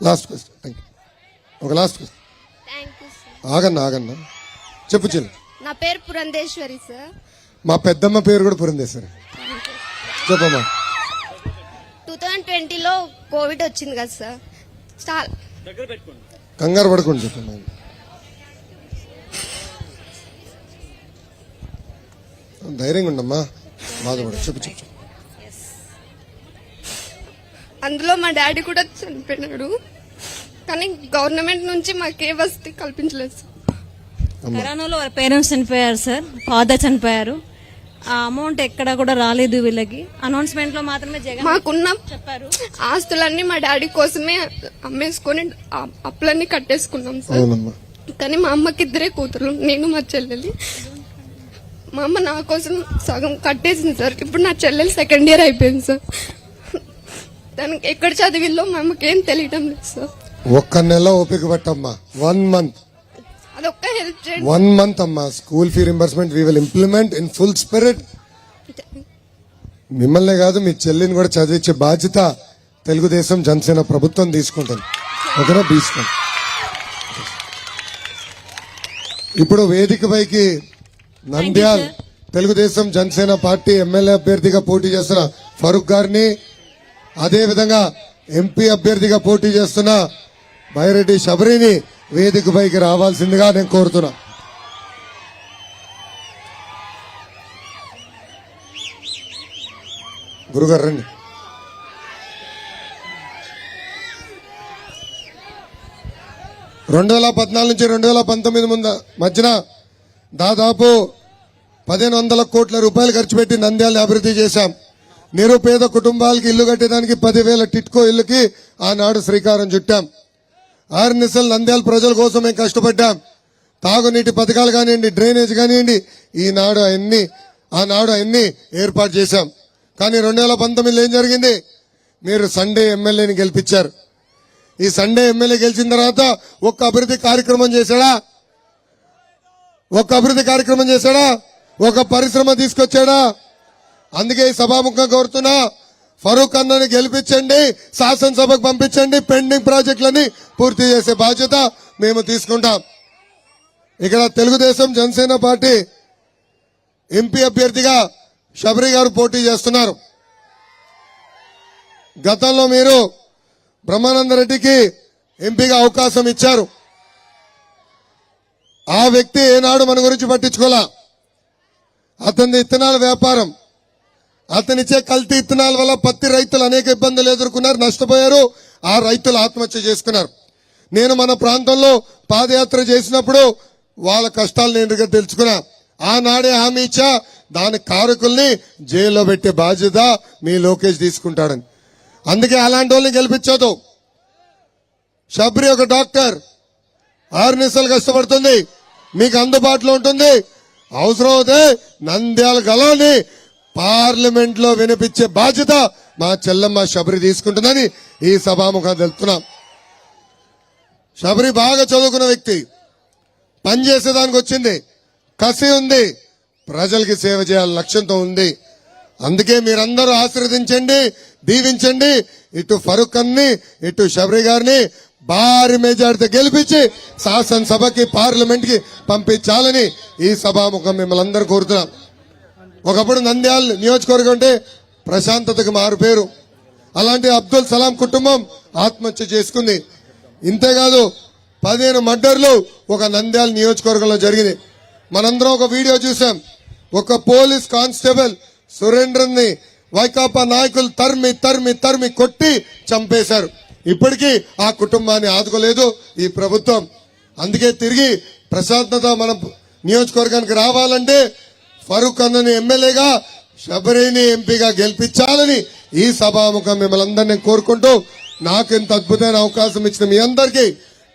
Last question. Thank you. ఒక last question. ఆగన్నా చెప్పు చెల్లి. నా పేరు పురంధేశ్వరి సార్. మా పెద్దమ్మ పేరు కూడా పురంధేశ్వరి. చెప్పమ్మా. 2020లో కోవిడ్ వచ్చింది కదా సార్. కంగారు పడుకోండి చెప్పమ్మా. ధైర్యంగా ఉండమ్మా, బాధపడు. చెప్పు. అందులో మా డాడీ కూడా చనిపోయినాడు, కానీ గవర్నమెంట్ నుంచి మాకే వసతి కల్పించలేదు సార్. కరోనాలో వాళ్ళ పేరెంట్స్ చనిపోయారు సార్, ఫాదర్ చనిపోయారు. ఆ అమౌంట్ ఎక్కడ కూడా రాలేదు వీళ్ళకి. అనౌన్స్మెంట్ లో మాత్రమే జగన్ మాకున్న చెప్పారు. ఆస్తులన్నీ మా డాడీ కోసమే అమ్మేసుకొని అప్పులన్నీ కట్టేసుకున్నాం సార్. కానీ మా అమ్మకి ఇద్దరే కూతురు, నేను మా చెల్లెలి. మా అమ్మ నా కోసం సగం కట్టేసింది సార్. ఇప్పుడు నా చెల్లెలు సెకండ్ ఇయర్ అయిపోయింది సార్. దానికి ఎక్కడ చదివిల్లో మా అమ్మకి ఏం తెలియటం లేదు సార్. ఒక్క నెల ఓపిక పట్టమ్మా. 1 month. అదొక్క హెల్ప్ చేయండి. 1 month అమ్మా. School fee reimbursement we will implement in full spirit. మిమ్మల్నే కాదు మీ చెల్లిని కూడా చదివించే బాధ్యత తెలుగుదేశం జనసేన ప్రభుత్వం తీసుకుంటుంది. ఓకేనా? తీసుకోండి. ఇప్పుడు వేదిక పైకి నంద్యాల్ తెలుగుదేశం జనసేన పార్టీ ఎమ్మెల్యే అభ్యర్థిగా పోటీ చేస్తున్న ఫరూక్ గారిని, అదే విధంగా ఎంపీ అభ్యర్థిగా పోటీ చేస్తున్న బైరెడ్డి శబరిని వేదిక పైకి రావాల్సిందిగా నేను కోరుతున్నా. గురుగారు రండి. నుంచి 2019 మధ్యన దాదాపు 1500 కోట్ల రూపాయలు ఖర్చు పెట్టి నంద్యాల అభివృద్ధి చేశాం. నిరుపేద కుటుంబాలకి ఇల్లు కట్టడానికి 10,000 టిట్కో ఇల్లుకి ఆనాడు శ్రీకారం చుట్టాం. ఆర్నిసల్ నంద్యాల ప్రజల కోసం మేము కష్టపడ్డాం. తాగునీటి పథకాలు కానివ్వండి, డ్రైనేజ్ కానివ్వండి, ఆనాడు అన్ని ఏర్పాటు చేశాం. కానీ 2019 ఏం జరిగింది? మీరు సండే ఎమ్మెల్యేని గెలిపించారు. ఈ సండే ఎమ్మెల్యే గెలిచిన తర్వాత ఒక్క అభివృద్ధి కార్యక్రమం చేశాడా? ఒక పరిశ్రమ తీసుకొచ్చాడా? అందుకే ఈ సభాముఖంగా కోరుతున్నా, ఫరూక్ అన్నని గెలిపించండి, శాసనసభకు పంపించండి. పెండింగ్ ప్రాజెక్టులని పూర్తి చేసే బాధ్యత మేము తీసుకుంటాం. ఇక్కడ తెలుగుదేశం జనసేన పార్టీ ఎంపీ అభ్యర్థిగా శబరి గారు పోటీ చేస్తున్నారు. గతంలో మీరు బ్రహ్మానందరెడ్డికి ఎంపీగా అవకాశం ఇచ్చారు. ఆ వ్యక్తి ఏనాడు మన గురించి పట్టించుకోలా. అతని ఇత్తనాల వ్యాపారం, అతనిచ్చే కల్తీ ఇత్తనాల వల్ల పత్తి రైతులు అనేక ఇబ్బందులు ఎదుర్కొన్నారు, నష్టపోయారు. ఆ రైతులు ఆత్మహత్య చేసుకున్నారు. నేను మన ప్రాంతంలో పాదయాత్ర చేసినప్పుడు వాళ్ళ కష్టాలు నేను తెలుసుకున్నా. ఆనాడే హామీ ఇచ్చా, దాని కారకుల్ని జైల్లో పెట్టే బాధ్యత మీ లోకేష్ తీసుకుంటాడని. అందుకే అలాంటి వాళ్ళని గెలిపించదు. శబరి ఒక డాక్టర్, 6 నిమిషాలు కష్టపడుతుంది, మీకు అందుబాటులో ఉంటుంది. అవసరం అవుతే నంద్యాల గలాన్ని పార్లమెంట్ లో వినిపించే బాధ్యత మా చెల్లమ్మ శబరి తీసుకుంటుందని ఈ సభాముఖం తెలుపుతున్నాం. శబరి బాగా చదువుకున్న వ్యక్తి, పనిచేసేదానికి వచ్చింది, కసి ఉంది, ప్రజలకి సేవ చేయాలని లక్ష్యంతో ఉంది. అందుకే మీరందరూ ఆశీర్వదించండి, దీవించండి. ఇటు ఫరూక్ అన్ని, ఇటు శబరి గారిని భారీ మెజార్టీతో గెలిపించి శాసనసభకి, పార్లమెంట్ కి పంపించాలని ఈ సభాముఖం మిమ్మల్ని అందరూ కోరుతున్నాం. ఒకప్పుడు నంద్యాల నియోజకవర్గం అంటే ప్రశాంతతకు మారు పేరు. అలాంటి అబ్దుల్ సలాం కుటుంబం ఆత్మహత్య చేసుకుంది. ఇంతేకాదు 15 మర్డర్లు ఒక నంద్యాల నియోజకవర్గంలో జరిగింది. మనందరం ఒక వీడియో చూసాం. ఒక పోలీస్ కానిస్టేబుల్ సురేంద్రన్ ని వైకాపా నాయకులు తరిమి తరిమి తరిమి కొట్టి చంపేశారు. ఇప్పటికీ ఆ కుటుంబాన్ని ఆదుకోలేదు ఈ ప్రభుత్వం. అందుకే తిరిగి ప్రశాంతత మన నియోజకవర్గానికి రావాలంటే ఫరూక్ అన్నని ఎమ్మెల్యేగా, శబరిని ఎంపీగా గెలిపించాలని ఈ సభాముఖం మిమ్మల్ని అందరినీ కోరుకుంటూ, నాకు ఇంత అద్భుతమైన అవకాశం ఇచ్చిన మీ అందరికీ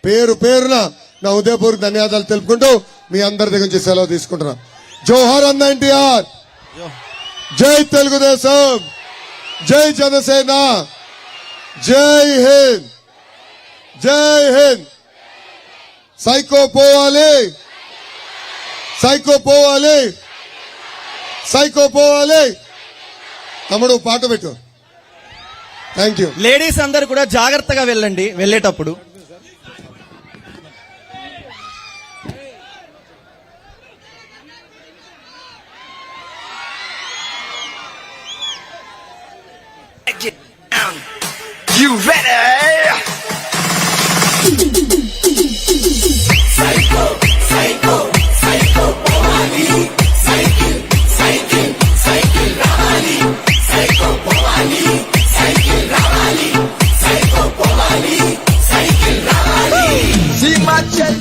పేరు పేరున నా ఉదయపూర్వక ధన్యవాదాలు తెలుపుకుంటూ మీ అందరి దగ్గర నుంచి సెలవు తీసుకుంటున్నా. జోహార్ అన్న ఎన్టీఆర్, జై తెలుగుదేశం, జై జనసేన, జై హింద్, జై హింద్. సైకో పోవాలి, సైకో పోవాలి, సైకో పోవాలి. తమ్ముడు పాట పెట్టు. Thank you. లేడీస్ అందరు కూడా జాగ్రత్తగా వెళ్ళండి వెళ్ళేటప్పుడు. You ready? Psycho, psycho, psycho, Pomani. Cycle, cycle, cycle, Ravali. Psycho, Pomani. Cycle, Ravali. Psycho, Pomani. Cycle, Ravali. See my check.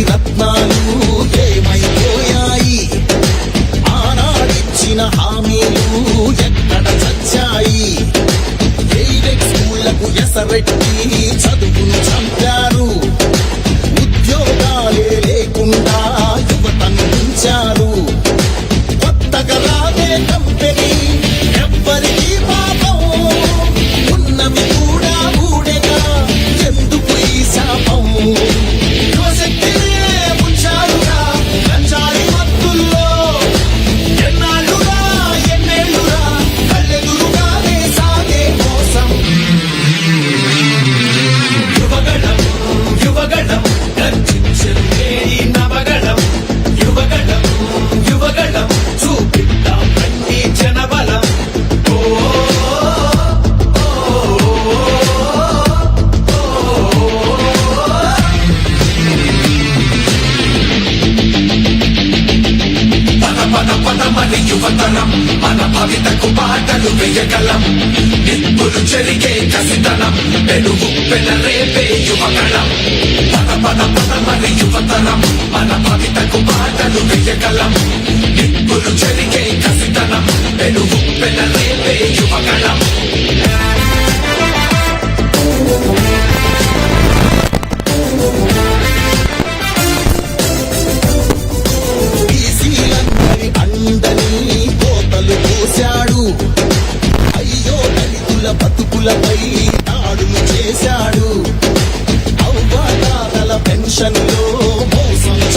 రత్నాలు ఏమైపోయాయి, ఆనాడిచ్చిన హామీలు ఎక్కడ చచ్చాయి, ఎయిడెడ్ స్కూళ్లకు ఎసరెట్టి చదువును చంపారు, ఉద్యోగాలే లేకుండా యువతను ఉంచారు, కొత్తగా రాదే కంపెనీ ఎవ్వరికీ పాపం, ఉన్నవి కూడా ఊడేగా ఎందుకు ఈ శాపం, యువతరం మన భవితకు బాటలు వేయగలం, నిప్పులు చెరిగే కసితనం పెరుగు పెనరేపే యువగళం, పద పద పద మరి యువతరం మన భవితకు బాటలు వేయగలం, నిప్పులు చెరిగే కసితనం పెరుగు పెనరేపే యువగళం. అందని కోతలు పోశాడు, అయ్యో దళితుల బతుకులపై దాడులు చేశాడు,